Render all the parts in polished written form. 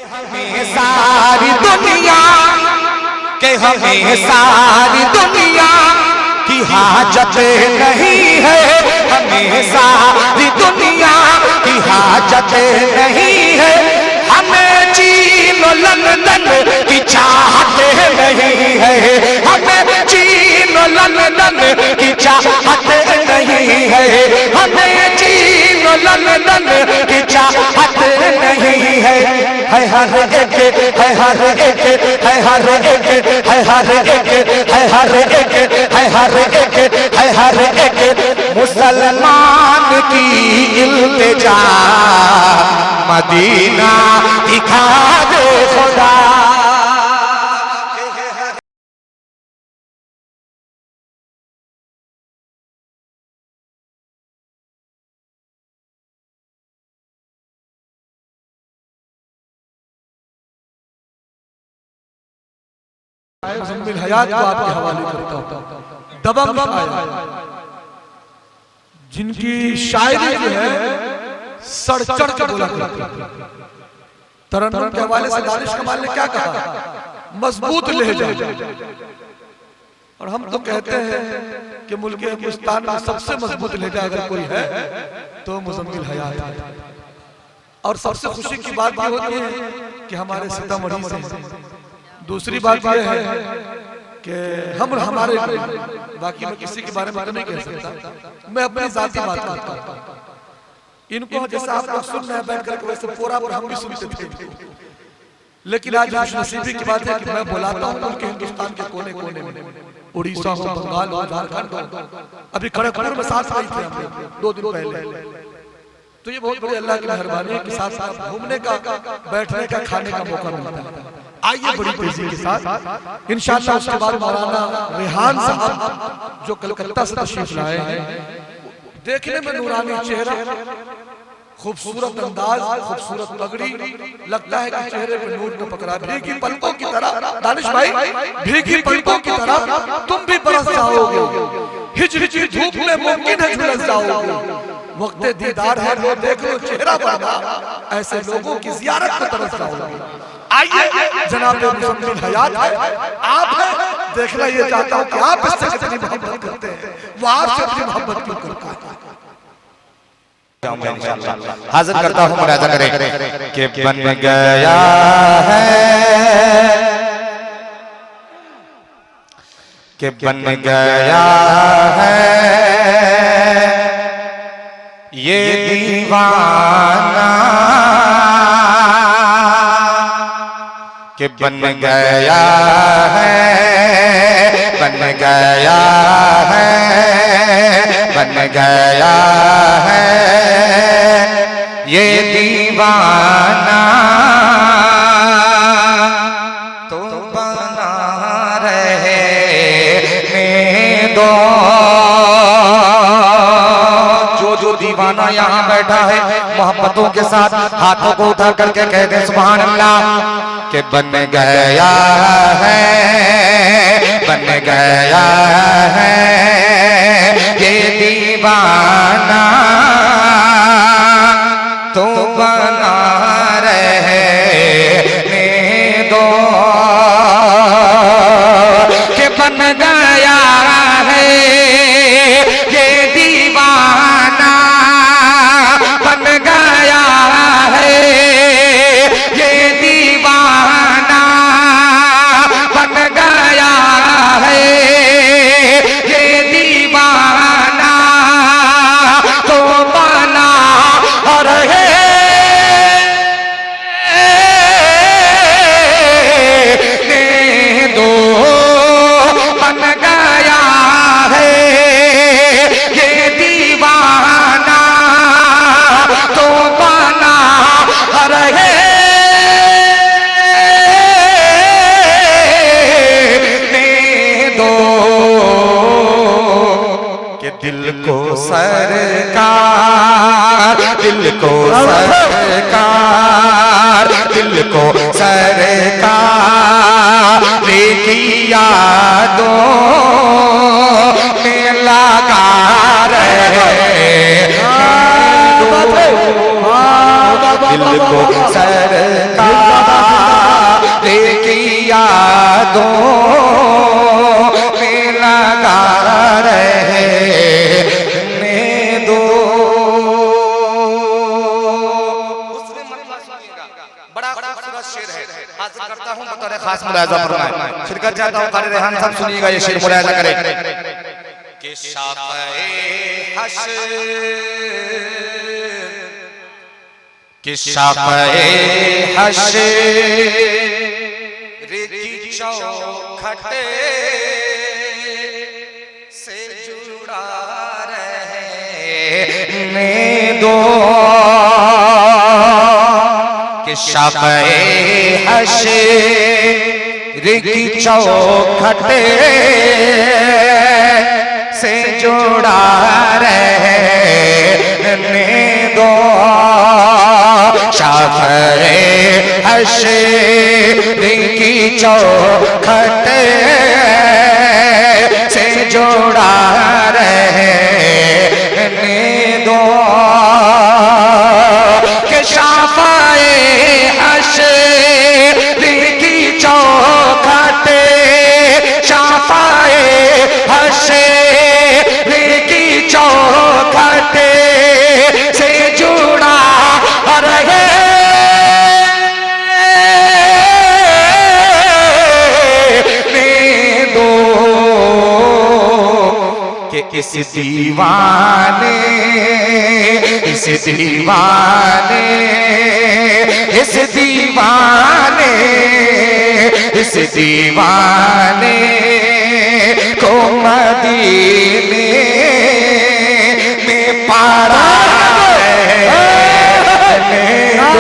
हमें सारी दुनिया के हमें सारी दुनिया की हाजत नहीं है, हमें सारी दुनिया की हाजत नहीं है, हमें चीन लंदन की चाहत नहीं है, हमें चीन लंदन की चाहत नहीं है, हमें चीन लंदन की चाहत नहीं है हर एक है हर एक है हर एक है हर एक है हर एक है हर एक है हर एक मुसलमान की इल्तिजा मदीना दिखा दे खुदा। मुज़म्मिल हयात को आपके हवाले करता हूँ। दबंग शायर जिनकी शायरी जो है सड़ चढ़ के बोला करती है। तरन्नुम के हवाले से दानिश कमाल ने क्या कहा? मजबूत लहजा। और हम तो कहते हैं कि मुल्क हिंदुस्तान में सबसे मजबूत लहजा अगर कोई है तो मुज़म्मिल हयात है। और सबसे खुशी की बात ये होती है कि हमारे सीतामढ़ी से। दूसरी बात यह है कि हम हमारे बाकी मैं किसी के बारे में तो नहीं कह सकता, मैं अपनी जाती बात करता हूँ। इनको जैसा आप लोग सुन रहे हैं बैठ करके वैसे पूरा पर हम भी सुनते थे, लेकिन आज खुशनसीबी की बात है कि मैं बुलाता हूँ उनके हिंदुस्तान के कोने कोने में, उड़ीसा हो, बंगाल हो, झारखंड हो, अभी खड़गपुर में साथ रही थे हम 2 दिन पहले। तो ये बहुत बड़ी अल्लाह की मेहरबानी है कि साथ साथ घूमने का, बैठने का, खाने का मौका मिलता है। आइए बड़ी तेजी के साथ इंशाअल्लाह उसके बाद मौलाना रेहान साहब जो कलकत्ता से तशरीफ लाए हैं, देखने में नूरानी चेहरा, खूबसूरत अंदाज, खूबसूरत पगड़ी, लगता है कि चेहरे पे नूर को पकड़ा। भीगी पलकों की तरह दानिश भाई, भीगी पलकों की तरह तुम भी बरस जाओगे, हिजहिजी धूप में मुमकिन है झुलस जाओगे। वक्त दीदार है लो देख लो चेहरा बना, ऐसे लोगों की ज़ियारत को तरस जाओगे। आइए जनाब मुज़म्मिल हयात है, आप है देखना ये चाहता हूँ कि आप इससे कितनी मोहब्बत करते हैं, वो आपसे कितनी मोहब्बत क्यों करता है। हाजिर करता हूँ मुरादा करें कि बन गया है, कि बन गया है ये दीवाना, कि बन गया है, बन गया है, बन गया है ये दीवाना, तो बना रहने दो। जो दीवाना यहाँ बैठा है मोहब्बतों के साथ हाथों को उठा करके कह दे सुभान अल्लाह, कि बन गया है, बन गया है ये दीवाना, तो बना रहने दो, कि बन गया है ये दीवाना, बन गया है ये दीवाना, बन गया है ये दीवाना, तो बना रहे दो, बन गया है ये दीवाना, तो बना रहे दो, कि दिल को सरकार, दिल को सरकार, दिल को सरकार की यादों में लगा रहे दो, दिल को सरकार यादों में लगा रहने दो। उसमें मतलब सुनिएगा, बड़ा खूबसूरत शेर है, हासिल करता हूं बतौर खास मुलाहिजा फरमाएं। शिरकत चाहता हूं कारी रेहान साहब सुनिएगा ये शेर मुलाहिजा करें कि शाफ़े हश्र कि शाफ़े हश्र की चौखट से जुड़ा रहने दो कि शाफ़े हश्र की चौखट से जुड़ा रहने दो। शाफ़े हश्र की चौखट से जुड़ा रहने दो कि शाफ़े हश्र की चौखट शाफ़े हश्र की चौखट से जुड़ा रहे दो कि इस दीवाने इस दीवाने इस दीवाने इस दीवाने को मदीने में पारा रहने दो।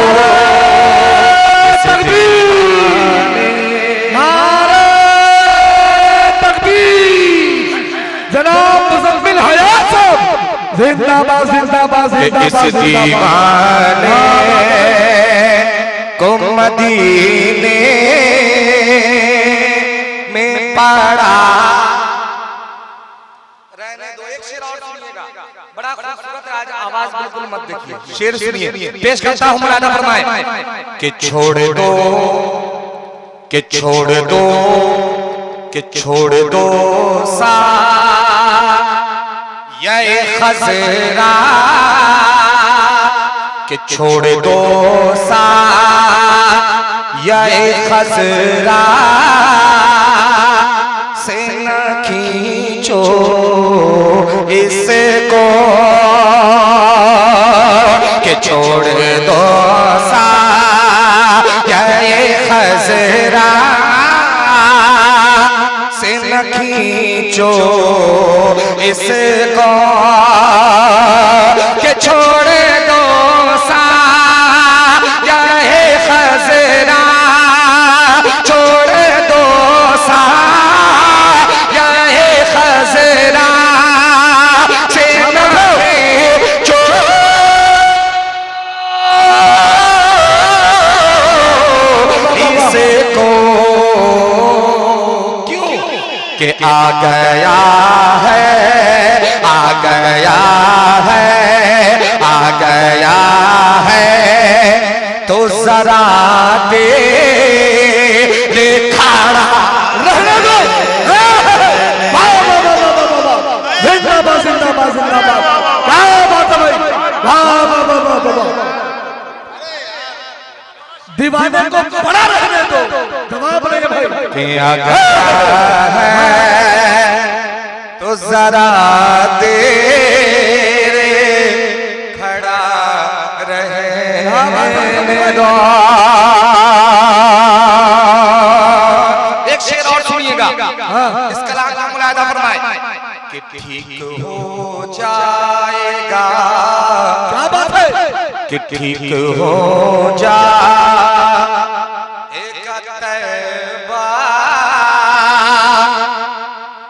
जनाब मुज़म्मिल हयात साहब जिंदाबाद जिंदाबाद इस दीवाने को मदीने में पड़ा रहने दो। एक शेर और सुनिएगा, बड़ा खूबसूरत है, आज आवाज बिल्कुल मत देखिए, शेर सुनिए, पेश करता हूं मुलाहिजा फरमाएं कि छोड़ दो कि छोड़ दो कि छोड़ दो सा ये खज़रा कि छोड़ दो सा ये खज़रा से न खींचो इसको कि छोड़ दो सा ये खज़रा से न खींचो इसको कि छोड़ दो सा ये खज़रा छोड़ दो सा ये खज़रा से न खींचो इसको कि आ गया है आ गया है आ गया है तो जरा दे खड़ा रहने दो। जिंदाबाद जिंदाबाद जिंदाबाद, क्या बात है भाई, वाह वाह वाह वाह वाह। दीवाने को बड़ा रहने दो, जवाब नहीं भाई। कि आ गया है तो जरा देर खड़ा रहने दो। एक शेर और सुनिएगा, इस कलाम का मुलाहिजा फरमाएं कि ठीक हो जाएगा। क्या बात है कि ठीक हो जा एक तैबा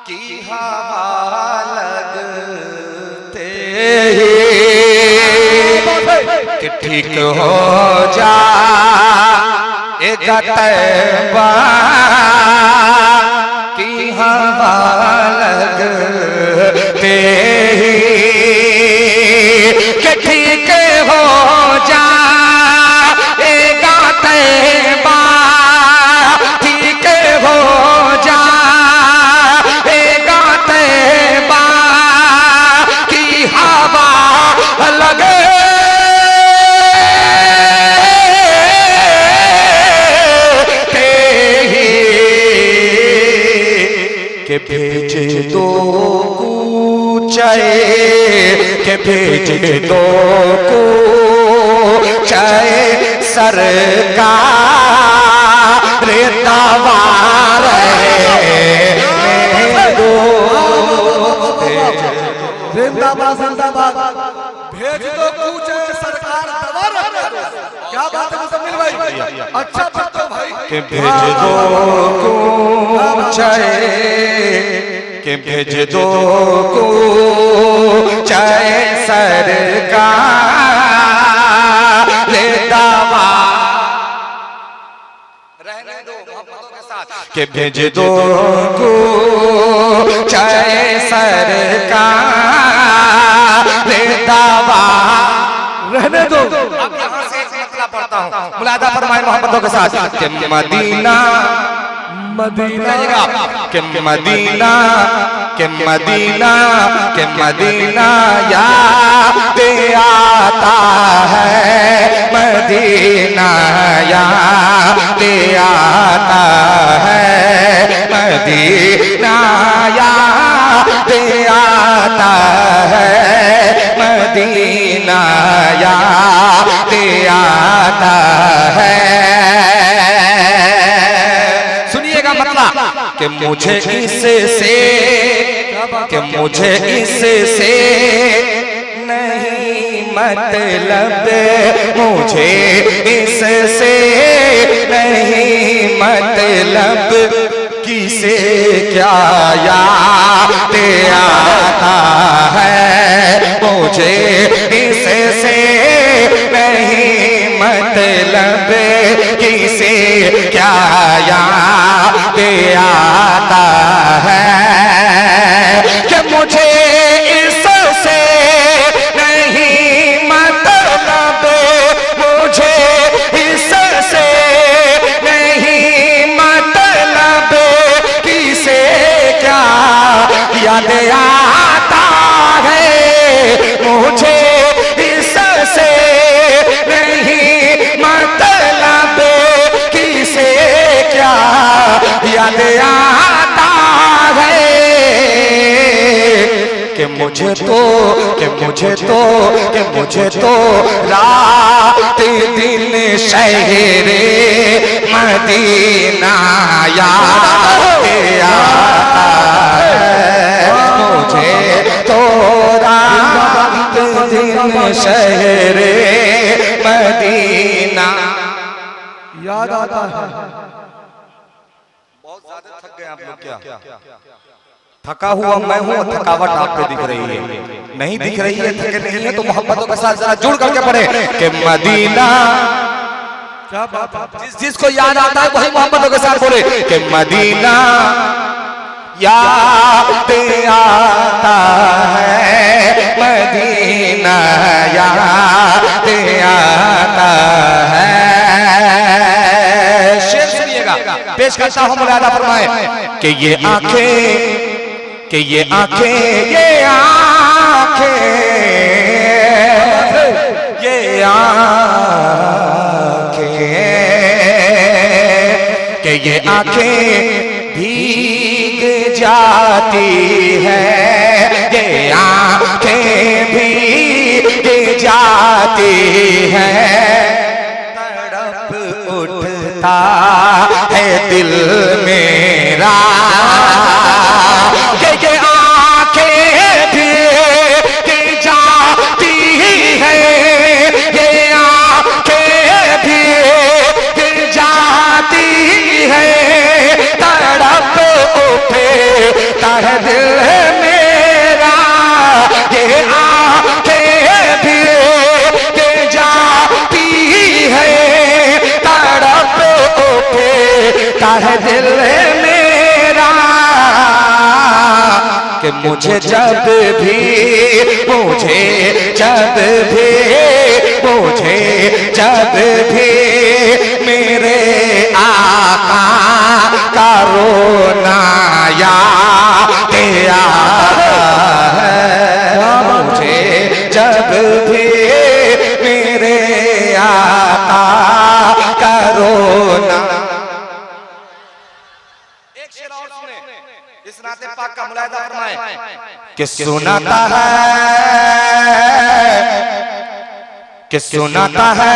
की हवा लगते ही कि ठीक हो जा एक तैबा की हवा लगते ही कि ठीक हो जा एक तैबा ठीक हो भेज दो कूचाए, के भेज दो कूचाए सरकार तवार जिंदाबाद जिंदाबाद। भेज दो कूचे सरकार दवा रखने दो। क्या बात है मुजम्मिल भाई, अच्छा पढ़ते हो भाई। के भेज दो कूचे, के भेज दो कूचे सरकार दावा रहने दो मोहब्बतों के साथ, के भेज दो कूचे सरकार दावा रहने दो। अब यहाँ से एक मतला पढ़ता हूँ, मुलादा फरमाए मोहब्बतों के साथ। के मदीना मदीना के मदीना के मदीना के मदीना याद आता है, मदीना याद आता है, मदीना याद आता है, मदीना याद आता है। सुनिएगा मतलब कि मुझे इससे, कि मुझे इससे नहीं मतलब, मुझे इससे नहीं मतलब, किसे क्या याद आता है, मुझे इससे नहीं मतलब, किसे क्या याद आता है, कि मुझे इससे नहीं मतलब, मुझे इससे नहीं मतलब, किसे क्या याद आता है, मुझे इससे नहीं मतलब, किसे क्या याद आता है, कि मुझे तो, कि मुझे तो, कि मुझे तो रात दिन शहरे मदीना याद आता है, मुझे तो रात दिन शहरे मदीना याद आता है। बहुत ज्यादा थक गए आप लोग क्या? थका हुआ मैं हूँ, थकावट आप पे दिख रही है, नहीं दिख रही है, थके नहीं है तो मोहब्बतों के साथ जरा जुड़ करके पढ़े कि मदीना। क्या बात है, जिसको याद आता है वही मोहब्बतों के साथ बोले कि मदीना याद आता है, मदीना याद आता है। शेर सुनिएगा, पेश करता हूँ, मुलादा फरमाए कि ये आंखें, कि ये आंखें, ये आंखें, ये आंखें, कि ये आंखें भीग जाती है, ये आंखें भीग जाती है, तड़प उठता है दिल मेरा, ये आंखें भीग जाती है, ये आंखें भीग जाती है, तड़प उठता है दिल मेरा, ये आंखें भीग जाती है, तड़प उठता है दिल मेरा, कि मुझे जब भी, मुझे जब भी, मुझे जब भी मेरे आका का रोना याद आता है, मुझे जब भी मेरे आका का रोना। एक शेर और सुने, इस नाते पाक का मुलाहिजा फरमाए कि सुनाता है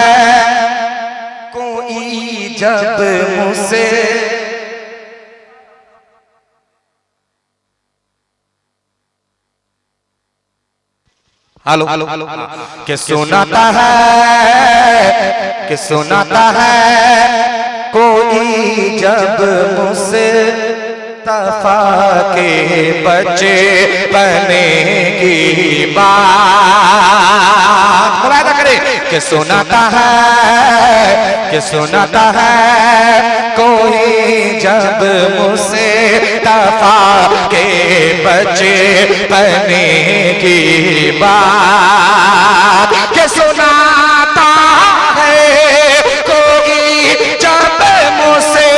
कोई जब मुझसे हेलो कि सुनाता है कोई जब मुझसे तफा के बच्चे बने की बात मुलाहिजा करे कि सुनाता है कोई जब मुझसे तफा के बच्चे बने की बात कि सुनाता है कोई जब मुझसे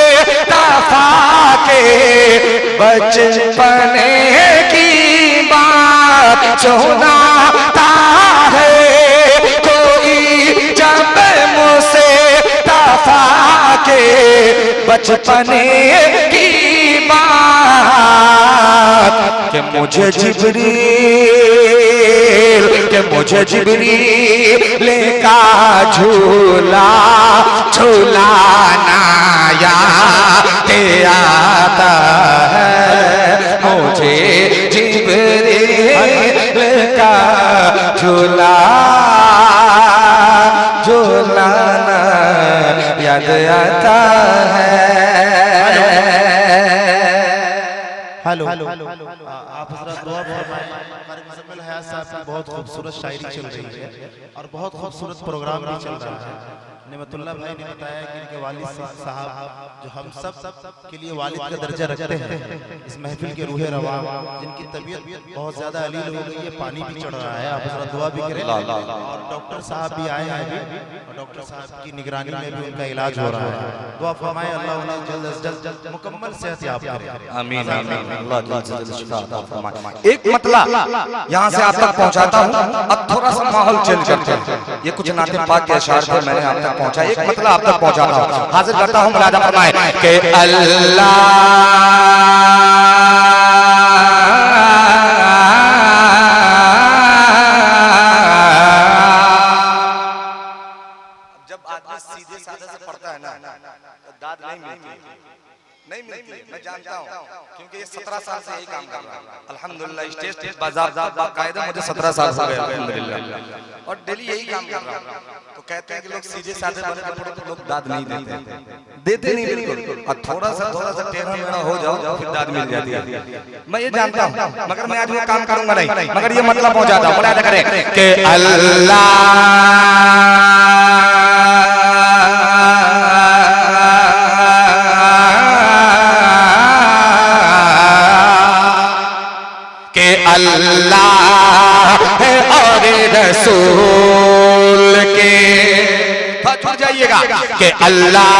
तफा के बचपने की बात सुनाता है कोई जब मुझसे तफा के बचपने की बात कि मुझे जिब्रील का झूलाना याद आता है मुझे जिब्रील का झूलाना याद आता है। हेलो आप हज़रत दुआ फरमाएं। मुज़म्मिल हयात साहब की बहुत खूबसूरत शायरी चल रही है और बहुत खूबसूरत प्रोग्राम भी चल रहा है। नेमतुल्लाह भाई ने बताया कि इनके वालिद साहब जो हम सब के लिए वालिद का दर्जा रखते हैं, इस महफिल के रूहे रवा जिनकी तबीयत बहुत ज़्यादा अलील हो गई है, पानी भी चढ़ रहा है, आप हज़रत दुआ भी करें। और डॉक्टर साहब भी आए हैं अभी और डॉक्टर साहब की निगरानी में भी उनका इलाज हो रहा है। दुआ फरमाएं अल्लाह उन्हें जल्द से जल्द मुकम्मल सेहत याब करे। आमीन आमीन। अल्लाह जल्द से जल्द शिफा अता फरमाए। एक मतला यहाँ से आप तक पहुँचाता हूँ। अब थोड़ा सा माहौल चेंज करते हैं। ये कुछ नाते पाक के अशार थे, मैंने आप तक पहुँचा। एक मतलब आप तक पहुँचाता हूँ, हाजिर करता हूँ। मुलाहिजा फरमाए कि अल्लाह जब आदमी सीधे साधे से पढ़ता है ना तो दाद नहीं मिलती, मैं जानता हूँ क्योंकि ये 17 साल से यही काम कर रहा हूँ। अल्हम्दुलिल्लाह स्टेज बाज़ाब्ता बाकायदा मुझे 17 साल हो गए अल्हम्दुलिल्लाह, और डेली यही काम कर रहा हूँ। तो कहते हैं कि लोग सीधे साधे बने तो लोग दाद नहीं देते नहीं बिल्कुल, और थोड़ा सा टेढ़ा मेढ़ा हो जाओ तो फिर दाद मिल जाती है। मैं ये जानता हूँ, मगर मैं आज वो काम करूंगा नहीं, मगर ये मतलब पहुंचाता हूँ। मुलाहिजा करें कि अल्लाह है और रसूल के छुट जाइएगा कि अल्लाह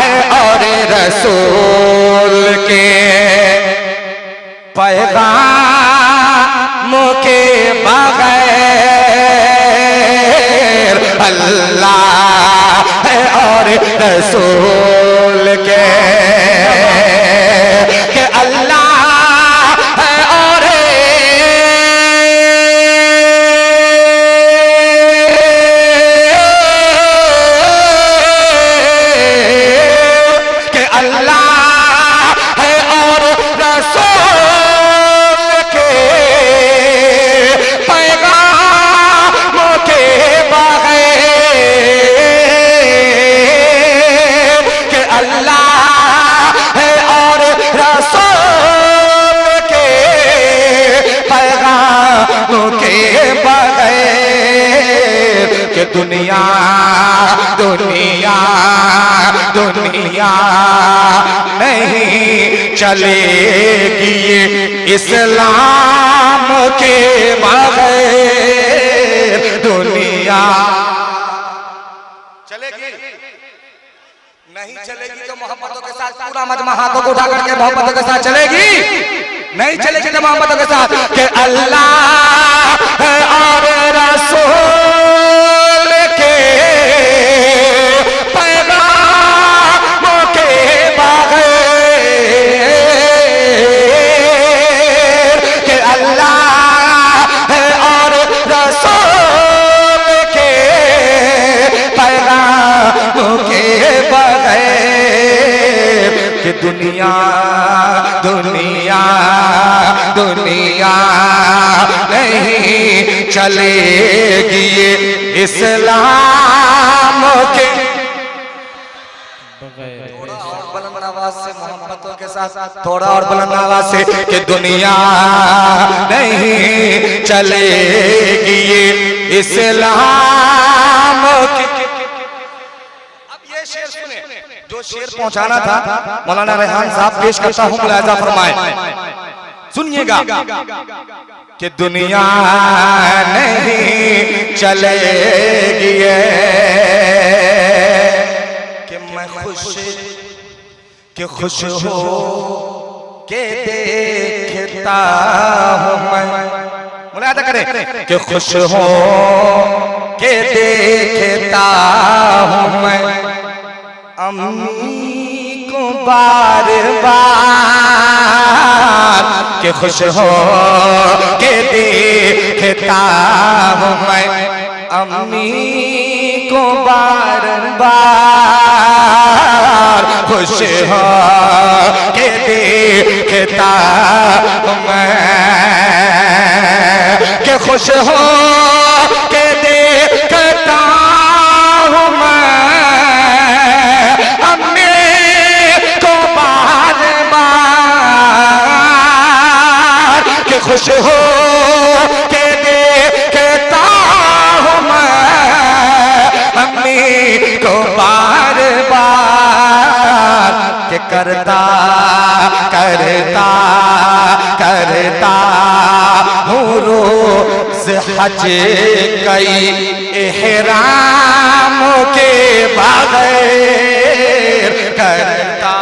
है और रसूल के पैगाम के बगैर अल्लाह है और रसूल के दुनिया दुनिया दुनिया नहीं चलेगी इस्लाम के बगैर। दुनिया चलेगी नहीं चलेगी तो मोहब्बतों के साथ पूरा मजमा हाथों को उठा करके मोहब्बतों के साथ चलेगी, नहीं चलेगी तो मोहब्बतों के साथ कि अल्लाह और रसूल के पैगाम दुनिया दुनिया दुनिया नहीं चलेगी ये इस्लाम के। बुलंद आवाज से मोहब्बतों के साथ थोड़ा और बुलंद आवाज से कि दुनिया नहीं चलेगी ये इस्लाम की। अब ये शेर सुने, जो शेर पहुंचाना था मौलाना रेहान साहब पेश करता हूं, मुलाहिजा फरमाए, सुनिएगा कि दुनिया नहीं चलेगी कि मैं खुश हो के देखता हूं मैं, मुलाहिजा करें कि खुश हो के देखता हूं मैं अम्मी को बार बार, कि खुश हो के देखता हूं मैं अम्मी को बार बार, खुश हो के देखता हूं मैं, कि खुश हो के देखता हूं मैं अम्मी को बार बार, कि खुश हो के देखता हूं मैं अम्मी को बार बार, कि करता करता करता हूँ रोज़ हज कई इहराम के बगैर, करता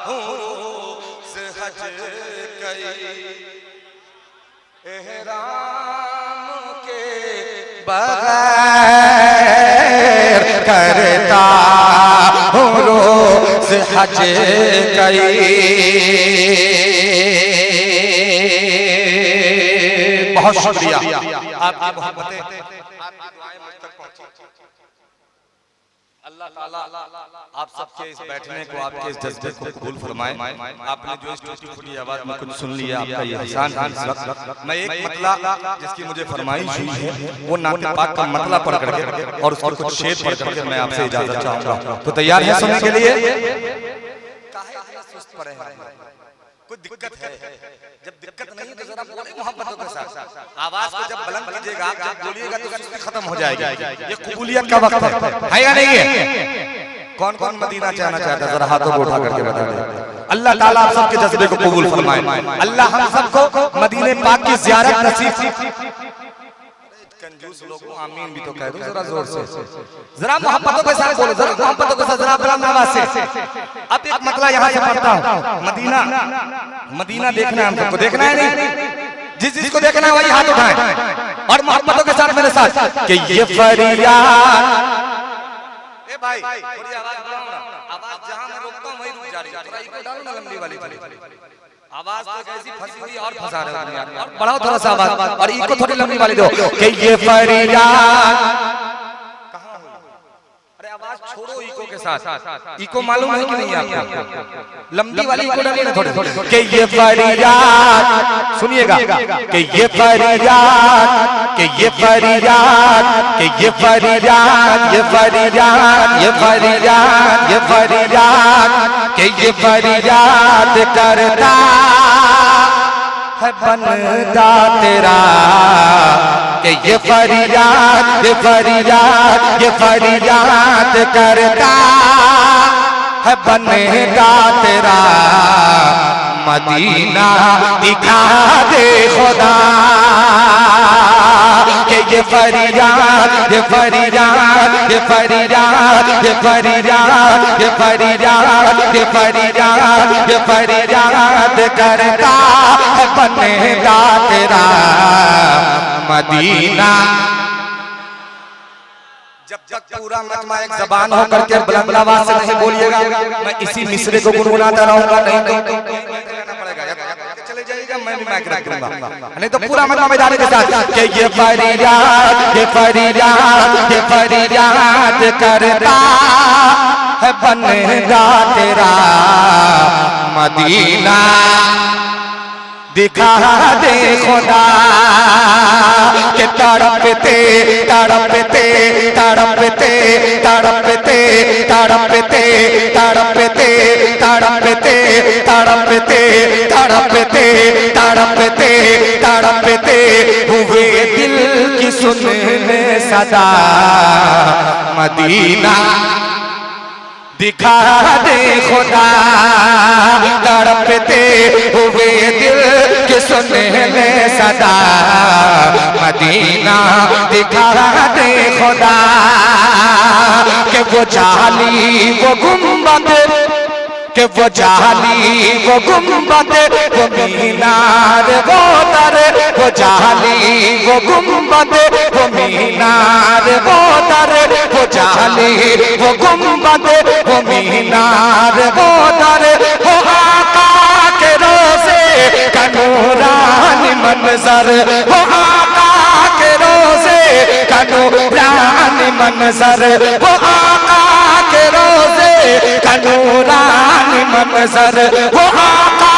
हूँ रोज़ हज कई इहराम के बगैर, करता हूँ रोज़ हज कई। बहुत शुक्रिया, आपकी मोहब्बतें, आपकी दुआएं मुझ तक पहुंची। अल्लाह ताला आप सबके इस बैठने को, आपके इस जज्बे को कबूल फरमाए। आपने जो इस टूटी फूटी आवाज में कुछ सुन लिया, आपका ये एहसान है। मैं एक मतला जिसकी मुझे फरमाइश हुई है वो नाते पाक का मतला पढ़ करके और उसको कुछ शेर पढ़ करके मैं आपसे इजाजत चाहूंगा। तो तैयार है सुनने के लिए? सुस्त पड़े हैं, कोई दिक्कत है? जब दिक्कत नहीं तो जरा बोले मोहब्बतों के साथ। आवाज को जब बुलंद कीजिएगा, आप जब बोलिएगा तो सुस्ती खत्म हो जाएगी। ये कबूलियत का वक्त है या नहीं है? कौन कौन मदीना जाना चाहता है, जरा हाथों को उठा करके बता दे। अल्लाह ताला आप सबके जज्बे को कबूल फरमाए। अल्लाह हम सबको मदीने पाक की ज़ियारत नसीब। कंजूस लोगों आमीन भी तो कह दो जरा जोर से, जरा मोहब्बतों के साथ बोलो, जरा मोहब्बतों के साथ, जरा बुलंद आवाज से। अब एक मतला यहाँ से पढ़ता हूँ। मदीना मदीना देखना है, हम सबको देखना है नहीं? जिस जिसको देखना है वही हाथ उठाए और मोहब्बतों के साथ मेरे साथ कि ये फरियाद। ए भाई थोड़ी आवाज बढ़ाओ ना, आवाज जहां मैं रोकता हूं वहीं रुक जा रही है। थोड़ा इको डालो ना, लंबी वाली आवाज तो कैसी फंसी हुई और फंसा रहे हो यार। और बढ़ाओ थोड़ा सा आवाज और इको थोड़ी लंबी वाली दो कि ये फरियाद। अरे आवाज छोड़ो इको के साथ, इको मालूम है कि नहीं आपको? लंबी वाली इको डालिए ना थोड़ी थोड़ी। कि ये फरियाद, सुनिएगा, कि ये फरियाद, कि ये फरियाद, कि ये फरियाद, ये फरियाद, ये फरियाद, ये फरियाद, कि ये फरियाद करता है बंदा तेरा, कि ये फरियाद, ये फरियाद, ये फरियाद करता है बंदा तेरा, मदीना दिखा दे खुदा, कि ये फरियाद, ये फरियाद, ये फरियाद, ये फरियाद, ये फरियाद, ये फरियाद, ये फरियाद करता है बंदा तेरा, मदीना। जब तक पूरा मजमा एक जबान होकर के बुलंद आवाज से नहीं बोलिएगा, मैं इसी मिसरे को गुनगुनाता रहूंगा। नहीं चले जाइएगा, मैं भी माइक रख दूंगा, नहीं तो पूरा मजमा में जाने के साथ कि ये फरियाद, ये फरियाद, ये फरियाद करता है बनेगा तेरा मदीना दिखा दे खुदा के तड़पते तड़पते तड़पते तड़पते तड़पते तड़पते तड़पते तड़पते तड़पते तड़पते तड़पते हुए दिल की सुनने सदा मदीना दिखा दे खुदा तड़पते हुए दिल के सुनने सदा मदीना दिखा दे खुदा कि वो जाली वो गुंबद कि वो जाली वो गुंबद वो मीनार वो दर वो जाली वो गुंबद वो मीनार वो दर वो जाली वो गुंबद वो मीनार वो दर वो आका के रोज़े का नूरानी मंजर वो आका के रोज़े का नूरानी मंजर वो आका के रोज़े का नूरानी मंजर वो आका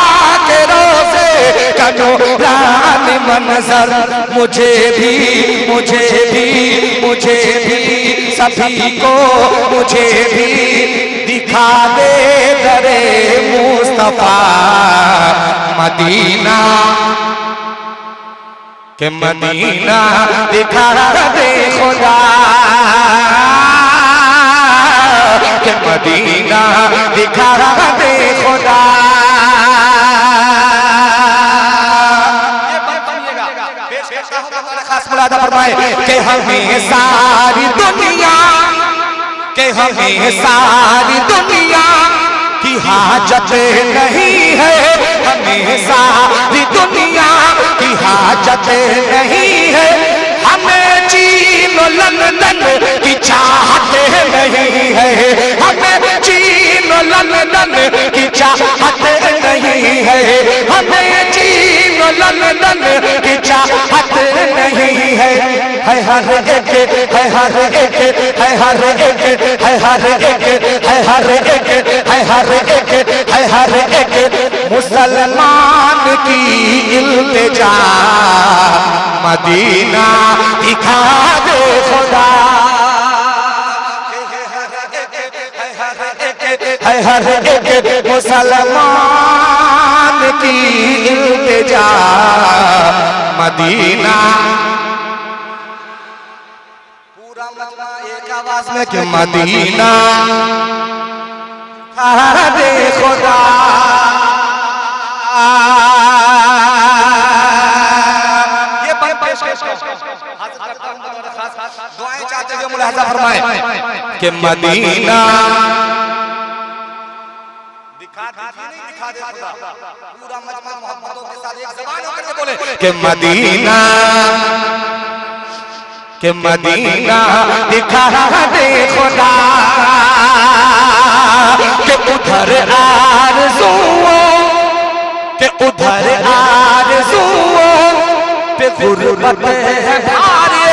के रोज़े का नूरानी मंजर मुझे भी सभी को मुझे भी दिखा दे दरे मुस्तफा मदीना के मदीना दिखा दे खुदा के मदीना दिखा दे खुदा खास मुरादा फरमाए कि हमें सारी दुनिया की हाजत नहीं है हमें सारी दुनिया की हाजत नहीं है हमें चीन लंदन की चाहत नहीं है हमें चीन लंदन की चाहत नहीं है हमें चीन लंदन की चाहत नहीं है हर एक है हर एक है हर एक है हर एक है हर एक है हर एक है हर एक मुसलमान की इल्तिजा मदीना दिखा दे खुदा है हर एक मुसलमान की इल्तिजा मदीना पूरा मजमा एक आवाज में कि मदीना दिखा दे खुदा दुआएं चाहते हुए मुलाहिजा फरमाए कि मदीना दिखा दे खुदा पूरा मजमा मोहब्बतों के साथ एक ज़बान होकर के बोले कि मदीना दिखा दे खुदा कि उधर आरज़ुओं पे गुर्बत है भारी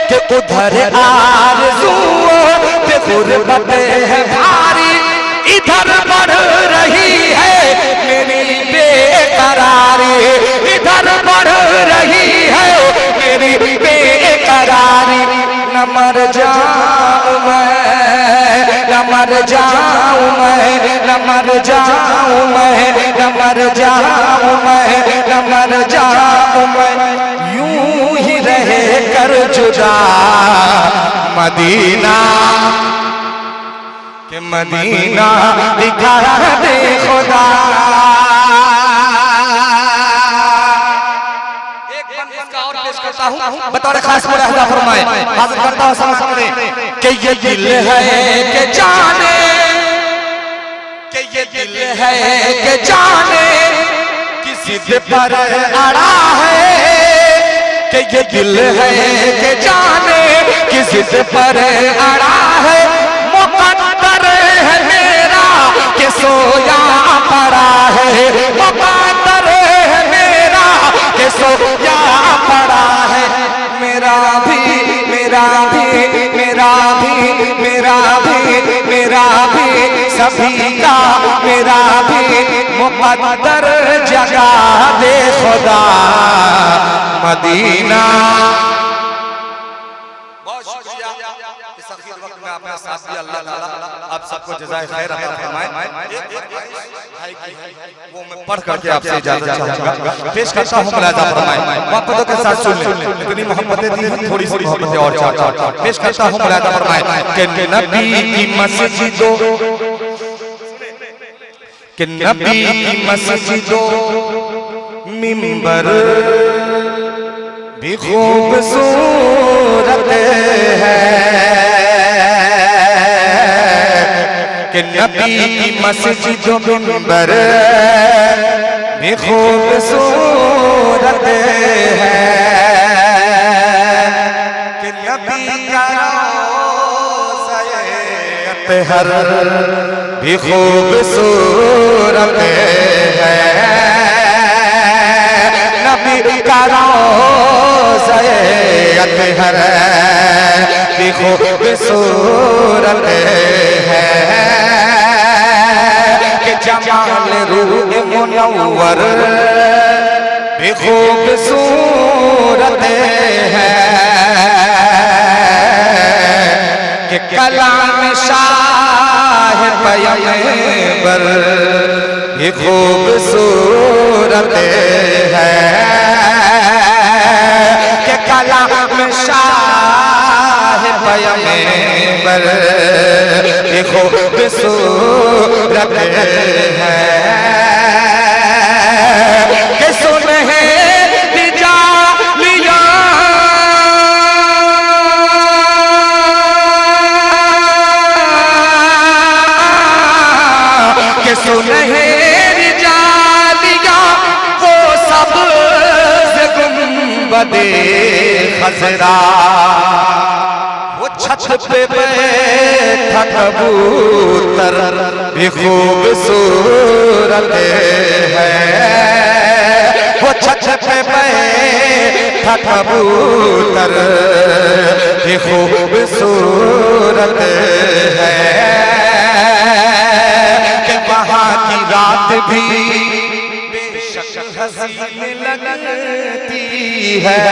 कि उधर आरज़ुओं पे गुर्बत है भारी इधर बढ़ रही है मेरी बेकरारी इधर बढ़ रही है मेरी बेकरारी न मर जाऊं मैं न मर जाऊं मैं न मर जाऊं मैं न मर जाऊं मैं न मर जाऊं मैं यूं ही रहे कर जुदा मदीना के मदीना दिखा दे खुदा बतौर खास मुलाहिजा फरमाए हाजिर करता हूं सामने कि ये दिल है कि जाने किसी जिद पर अड़ा है कि ये दिल है कि जाने किसी जिद पर अड़ा है मुकद्दर है मेरा कि सोया पड़ा है मुकद्दर है मेरा कि सोया पड़ा है मेरा भी मेरा भी मेरा भी मेरा भी सभी का मेरा भी मुक़द्दर जगा दे खुदा मदीना। बहुत शुक्रिया इस अखीर वक्त में आपने साथ दिया। अल्लाह ताला आप सबको जज़ाए खैर अता फरमाए। वो मैं पढ़ करके आपसे इजाजत चाहूंगा। पेश करता हूं, मुलाज़ा फरमाए। मोहब्बतों के साथ सुन लें, इतनी मोहब्बतें दी हैं, थोड़ी सी मोहब्बतें और चाहता हूं। पेश करता हूं, मुलाज़ा फरमाए कि नबी की मस्जिदों कि नबी की मस्जिदों मिंबर भी खूबसूरत है कि नबी की मस्जिदों मिंबर भी खूबसूरत है कि नबी का रोज़ा-ए अतहर भी खूबसूरत है। नबी का रोज़ा-ए अतहर भी खूबसूरत है कि जमाल रूह मुनव्वर भी खूबसूरत है कि कलाम शाह पैगंबर भी खूबसूरत है कि कलाम शाह पैगंबर भी खूबसूरत है कि सुनहरी जालियां कि सुनहरी जालियां वो सब्ज़ गुंबदे खज़रा वो छत पे बैठा कबूतर भी खूबसूरत है। वो छत पे बैठा कबूतर भी खूबसूरत है कि वहाँ की रात भी बेशक हसीन लगती है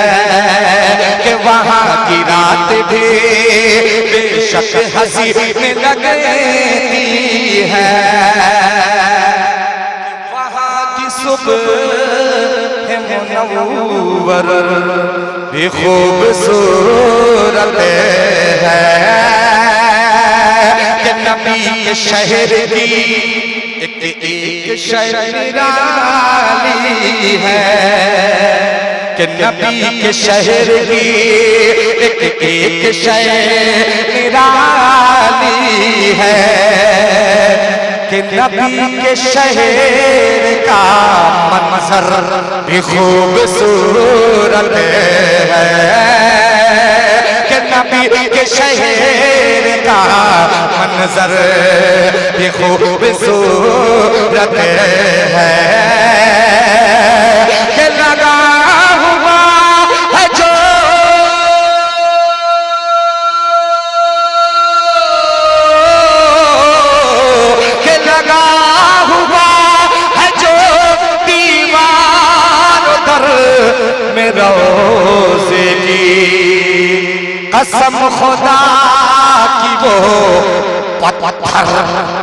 कि वहाँ की रात भी बेशक हसीन लगती है। वहाँ की सुबह मुनव्वर भी खूबसूरत है कि नबी के शहर की एक शहर निराली है कि नबी के शहर की एक शहर निराली है कि नबी के शहर का मंजर भी खूबसूरत है कि नबी के शहर का मंजर भी खूबसूरत है कि लगा हुआ है जो कि लगा हुआ है जो दीवार दर में रोज़े की कसम खुदा की वो पत्थर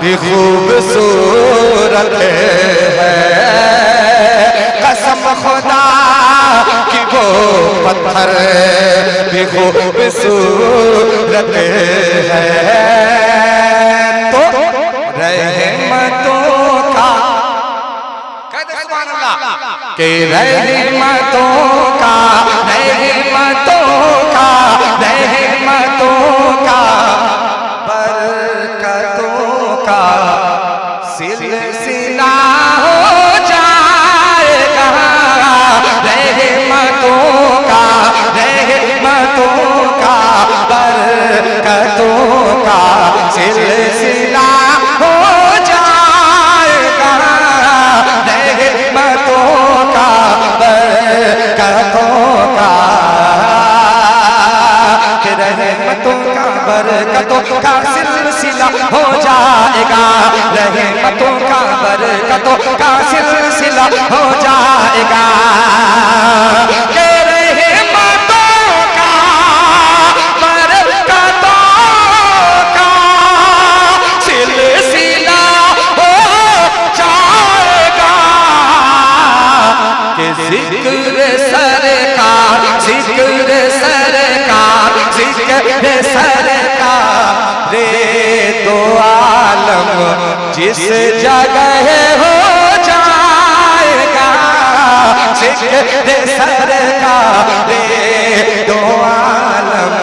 भी खूबसूरत है। कसम खुदा की वो पत्थर भी खूबसूरत है। तो रहमतों का कहते सुभान अल्लाह के रहमतों का बरकतों का सिलसिला हो जाएगा। रहमतों का बरकतों का सिलसिला हो जाएगा। रहमतों का बरकतों का रहमतों का बरकतों का सिलसिला हो जाएगा, रहमतों का बरकतों का सिलसिला हो जाएगा। सरकार रे दो आलम जिस जगह हो जाएगा, जिक्र सरकार रे दो आलम।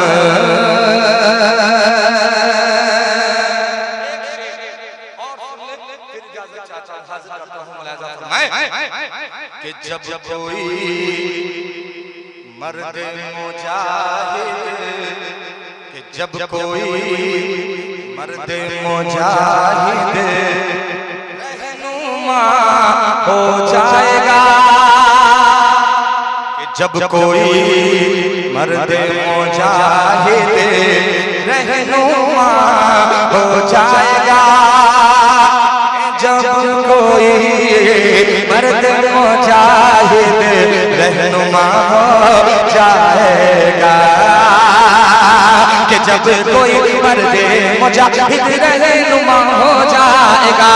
कि जब कोई मर्द मुजाहिद, जब कोई मर्द मुजाहिद रहनुमा हो जाएगा, कि जब कोई मर्द मुजाहिद रहनुमा हो जाएगा, जब कोई मर्द मुजाहिद रहनुमा हो जाएगा, कि जब कोई मर्द मुजाहिद रहनुमा हो जाएगा,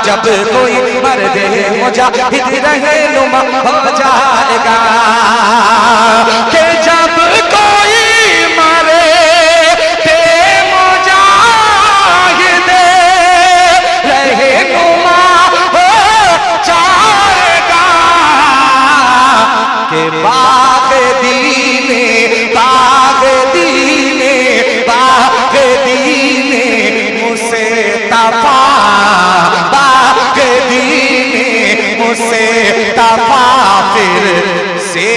जब कोई मर्द मुजाहिद रहनुमा हो जाएगा, कि जब कोई मर्द मुजाहिद रहनुमा हो जाएगा, कि बाग दीने बाग दीने बाग दीने मुझसे तफा, बाग दीने मुझसे तफा फिर से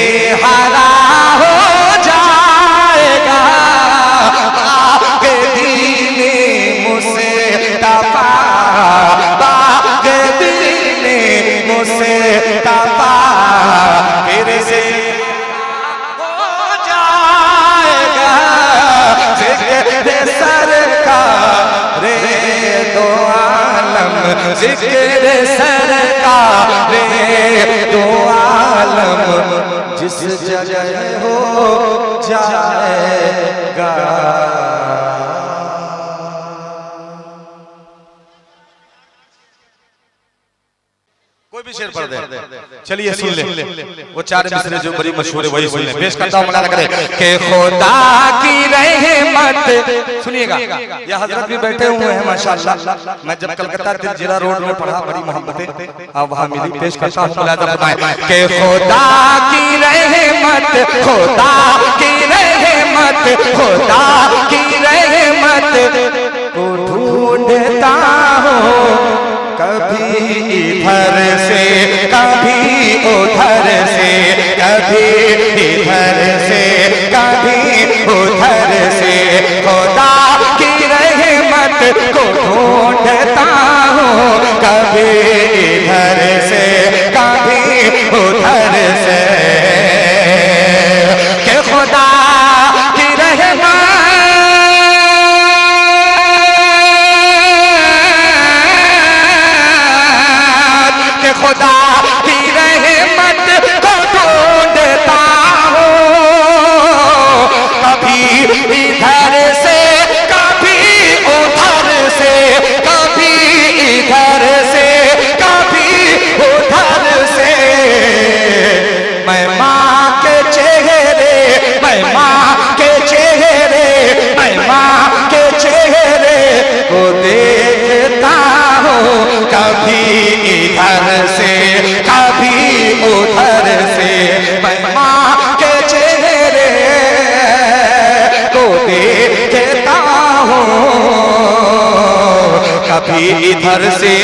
हरा हो जाएगा, बाग दीने मुझसे तफा, बाग दीने मुझसे तफा फिर से सरकार रे दो आलम, जिक्र सरकार रे दो आलम जिस जगह हो जाएगा। कोई भी शेर पढ़ दे, चलिए सुन ले, वो चार मिसरे जो बड़ी मशहूर है वही सुन ले। पेश करता हूँ मौलाना करे कि खुदा की रहमत, सुनिएगा, ये हजरत भी बैठे हुए हैं माशाअल्लाह। मैं जब कलकत्ता तिलजिला रोड में पढ़ा बड़ी मोहब्बतें वहाँ मिली। पेश करता हूँ मौलाना फरमाए कि खुदा की रहमत, खुदा की रहमत, खुदा की रहमत को ढूंढता हूँ, कभी इधर से कभी उधर से, कभी इधर से कभी उधर से, खुदा की रहमत को ढूंढता हूँ, कभी इधर से कभी उधर से, कि खुदा की रहमत, खुदा की रहमत को ढूंढता हूँ, कभी इधर से कभी उधर से, कभी इधर से कभी उधर से, मैं माँ के चेहरे, मैं माँ के चेहरे, मैं माँ के चेहरे को देखता हूँ, कभी इधर से कभी उधर से, मैं माँ के चेहरे को देखता हूँ, कभी इधर से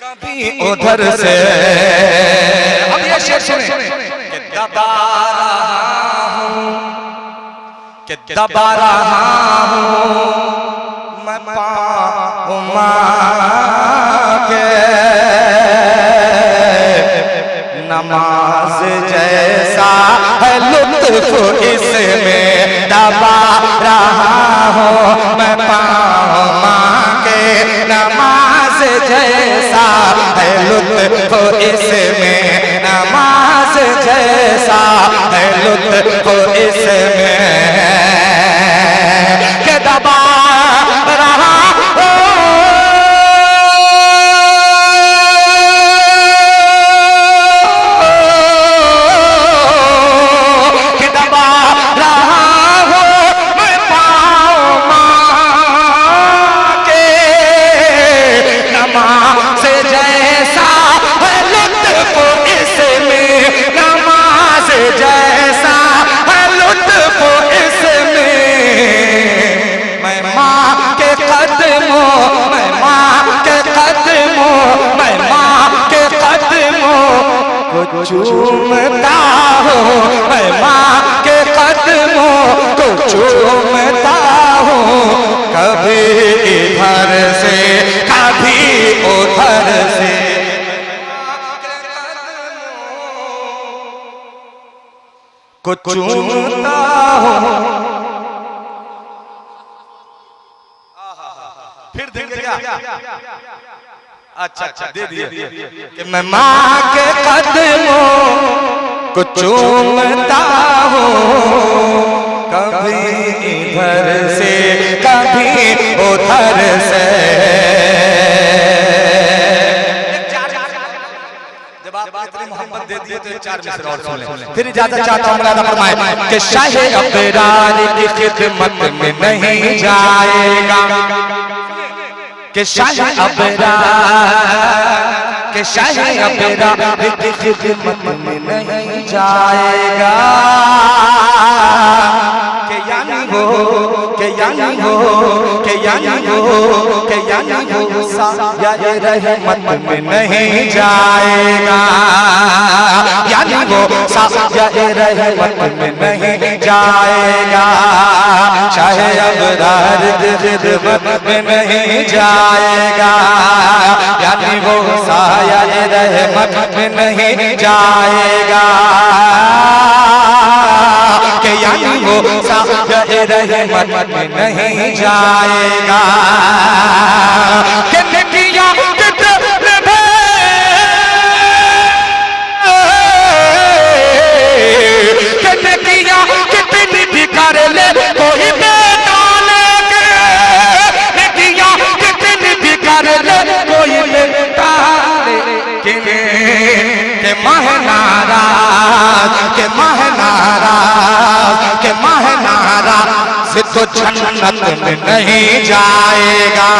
कभी उधर से। अब ये शेर सुने कि दबा रहा हूँ, कि दबा रहा हूँ मैं पाँव के, नमाज जैसा है लुत्फ इसमें इसमें, नमाज जैसा है लुत्फ इसमें के दबा रहा हो के दबा रहा हो मैं पाँव माँ के, नमाज जैसा है लुत्फ इसमें, नमाज जैसा है लुत्फ इसमें। मैं माँ के कदमों, मैं माँ के कदमों, मैं माँ के कदमों को चूमता हूँ, मैं माँ के कदमों को चूमता हूँ, कभी इधर से कभी उधर से को चूमता हूँ। फिर देंगे क्या? अच्छा अच्छा दे दिए कि मैं माँ के कदमों को चूमता हूँ, कभी इधर से कभी उधर से। जब आप इतनी मोहब्बत दे दिए तो 4 मिसरे और सुन लें। फिर इजाजत चाहता हूँ मौलाना फरमाए कि शाहे अबरार की खिदमत में नहीं जाएगा, कि शाहे अबरार, कि शाहे अबरार की खिदमत में नहीं जाएगा, कि यानी वो, कि यानी वो, कि यानी वो, कि यानी वो साया रहमत में नहीं जाएगा, यानी वो साया रहमत में नहीं जाएगा, चाहे अबरार की खिदमत में नहीं जाएगा, यानी वो साया रहमत में नहीं जाएगा, कि यानी वो साया रहमत में नहीं जाएगा, कि नदियाँ कितनी भी कर ले कोई बेटा लेके, नदियाँ कितनी भी कर ले कोई बेटा लेके, के माह नाराज, के माह नाराज, के माह नाराज तो जन्नत में नहीं जाएगा,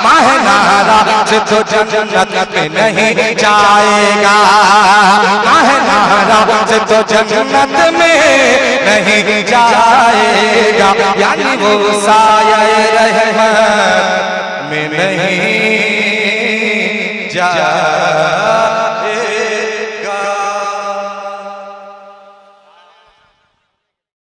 माह नाराज तो जन्नत में नहीं जाएगा, माह नाराज तो जन्नत में नहीं जाएगा, यानी वो साये रहमत में नहीं जाएगा।